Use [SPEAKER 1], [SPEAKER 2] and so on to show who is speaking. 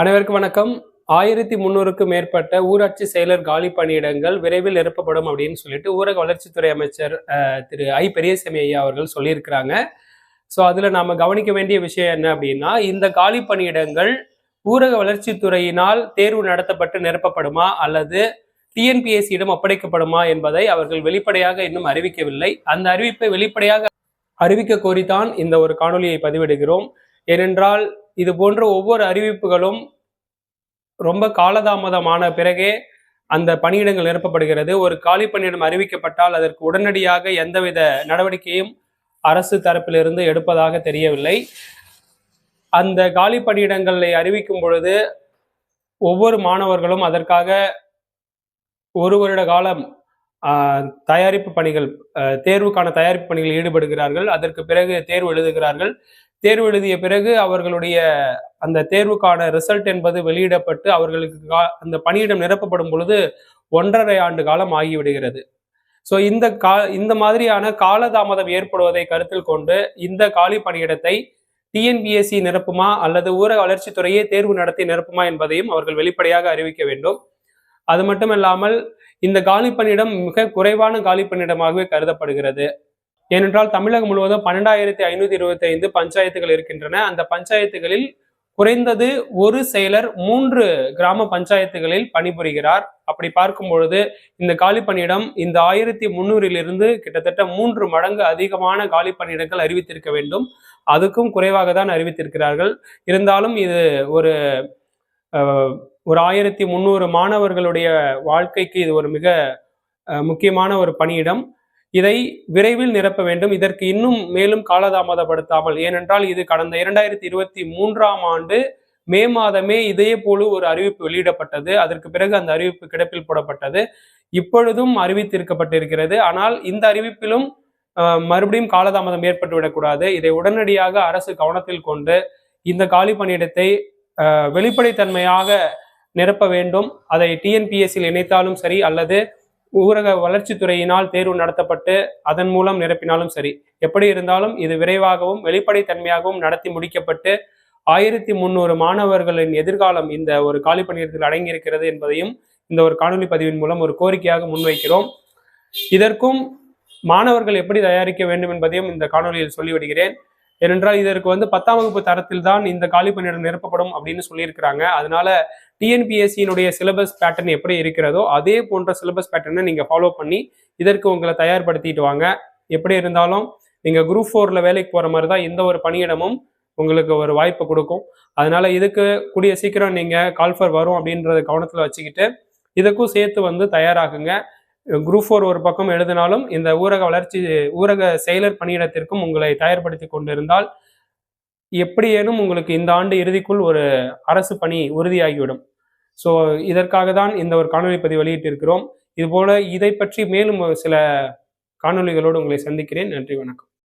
[SPEAKER 1] அனைவருக்கும் வணக்கம். 1300க்கும் மேற்பட்ட ஊராட்சி செயலர் காலி பணியிடங்கள் விரைவில் நிரப்பப்படும் அப்படின்னு சொல்லிட்டு ஊரக வளர்ச்சித்துறை அமைச்சர் திரு பெரியசாமி ஐயா அவர்கள் சொல்லியிருக்கிறாங்க. ஸோ அதில் நாம கவனிக்க வேண்டிய விஷயம் என்ன அப்படின்னா, இந்த காலி பணியிடங்கள் ஊரக வளர்ச்சித்துறையினால் தேர்வு நடத்தப்பட்டு நிரப்பப்படுமா அல்லது டிஎன்பிஎஸ்சியிடம் ஒப்படைக்கப்படுமா என்பதை அவர்கள் வெளிப்படையாக இன்னும் அறிவிக்கவில்லை. அந்த அறிவிப்பை வெளிப்படையாக அறிவிக்க கோரித்தான் இந்த ஒரு காணொலியை பதிவிடுகிறோம். ஏனென்றால் இது போன்ற ஒவ்வொரு அறிவிப்புகளும் ரொம்ப காலதாமதமான பிறகே அந்த பணியிடங்கள் நிரப்பப்படுகிறது. ஒரு காலி பணியிடம் அறிவிக்கப்பட்டால் அதற்கு உடனடியாக எந்தவித நடவடிக்கையும் அரசு தரப்பிலிருந்து எடுப்பதாக தெரியவில்லை. அந்த காலி பணியிடங்களை அறிவிக்கும் பொழுது ஒவ்வொரு மாணவர்களும் அதற்காக ஒரு வருட காலம் தயாரிப்பு பணிகள், தேர்வுக்கான தயாரிப்பு பணிகளில் ஈடுபடுகிறார்கள். அதற்கு பிறகு தேர்வு எழுதுகிறார்கள். தேர்வு எழுதிய பிறகு அவர்களுடைய அந்த தேர்வுக்கான ரிசல்ட் என்பது வெளியிடப்பட்டு அவர்களுக்கு அந்த பணியிடம் நிரப்பப்படும் பொழுது 1.5 ஆண்டு காலம் ஆகிவிடுகிறது. ஸோ இந்த மாதிரியான காலதாமதம் ஏற்படுவதை கருத்தில் கொண்டு இந்த காலி பணியிடத்தை டிஎன்பிஎஸ்சி நிரப்புமா அல்லது ஊரக வளர்ச்சித்துறையே தேர்வு நடத்தி நிரப்புமா என்பதையும் அவர்கள் வெளிப்படையாக அறிவிக்க வேண்டும். அது மட்டும் இல்லாமல் இந்த காலி பணியிடம் மிக குறைவான காலி பணியிடமாகவே கருதப்படுகிறது. ஏனென்றால் தமிழகம் முழுவதும் 12,525 பஞ்சாயத்துகள் இருக்கின்றன. அந்த பஞ்சாயத்துகளில் குறைந்தது ஒரு செயலர் 3 கிராம பஞ்சாயத்துகளில் பணிபுரிகிறார். அப்படி பார்க்கும் பொழுது இந்த காலி பணியிடம் இந்த 1300 கிட்டத்தட்ட 3 மடங்கு அதிகமான காலி பணியிடங்கள் அறிவித்திருக்க வேண்டும். அதுக்கும் குறைவாக தான் அறிவித்திருக்கிறார்கள். இருந்தாலும் இது ஒரு 1300 மாணவர்களுடைய வாழ்க்கைக்கு இது ஒரு மிக முக்கியமான ஒரு பணியிடம். இதை விரைவில் நிரப்ப வேண்டும். இதற்கு இன்னும் மேலும் காலதாமதப்படுத்தாமல், ஏனென்றால் இது கடந்த 2023ஆம் ஆண்டு மே மாதமே இதே போல ஒரு அறிவிப்பு வெளியிடப்பட்டது. அதற்கு பிறகு அந்த அறிவிப்பு கிடப்பில் போடப்பட்டது. இப்பொழுதும் அறிவித்திருக்கப்பட்டிருக்கிறது. ஆனால் இந்த அறிவிப்பிலும் மறுபடியும் காலதாமதம் ஏற்பட்டுவிடக்கூடாது. இதை உடனடியாக அரசு கவனத்தில் கொண்டு இந்த காலி பணியிடத்தை வெளிப்படைத்தன்மையாக நிரப்ப வேண்டும். அதை டிஎன்பிஎஸ்சியில் இணைத்தாலும் சரி அல்லது ஊரக வளர்ச்சித்துறையினால் தேர்வு நடத்தப்பட்டு அதன் மூலம் நிரப்பினாலும் சரி, எப்படி இருந்தாலும் இது விரைவாகவும் வெளிப்படைத்தன்மையாகவும் நடத்தி முடிக்கப்பட்டு 1300 மாணவர்களின் எதிர்காலம் இந்த ஒரு காலி பணியிடத்தில் அடங்கியிருக்கிறது என்பதையும் இந்த ஒரு காணொலி பதிவின் மூலம் ஒரு கோரிக்கையாக முன்வைக்கிறோம். இதற்கும் மாணவர்கள் எப்படி தயாரிக்க வேண்டும் என்பதையும் இந்த காணொலியில் சொல்லிவிடுகிறேன். ஏனென்றால் இதற்கு 10ஆம் வகுப்பு தரத்தில் தான் இந்த காலி பணியிடம் நிரப்பப்படும் அப்படின்னு சொல்லியிருக்கிறாங்க. அதனால டிஎன்பிஎஸ்சியினுடைய சிலபஸ் பேட்டர்ன் எப்படி இருக்கிறதோ அதே போன்ற சிலபஸ் பேட்டர்னை நீங்க ஃபாலோ பண்ணி இதற்கு உங்களை தயார்படுத்திட்டு வாங்க. எப்படி இருந்தாலும் நீங்க குரூப் 4ல வேலைக்கு போற மாதிரி தான் இந்த ஒரு பணியிடமும் உங்களுக்கு ஒரு வாய்ப்பு கொடுக்கும். அதனால இதுக்கு கூடிய சீக்கிரம் நீங்க கால்ஃபர் வரும் அப்படின்றத கவனத்துல வச்சுக்கிட்டு இதுக்கும் சேர்த்து தயாராகுங்க. குரூப் 4 ஒரு பக்கம் எழுதினாலும் இந்த ஊரக செயலர் பணியிடத்திற்கும் உங்களை தயார்படுத்தி கொண்டிருந்தால் எப்படியேனும் உங்களுக்கு இந்த ஆண்டு இறுதிக்குள் ஒரு அரசு பணி உறுதியாகிவிடும். ஸோ இதற்காக தான் இந்த ஒரு காணொலி பதிவு வெளியிட்டிருக்கிறோம். இதுபோல இதை பற்றி மேலும் சில காணொலிகளோடு உங்களை சந்திக்கிறேன். நன்றி, வணக்கம்.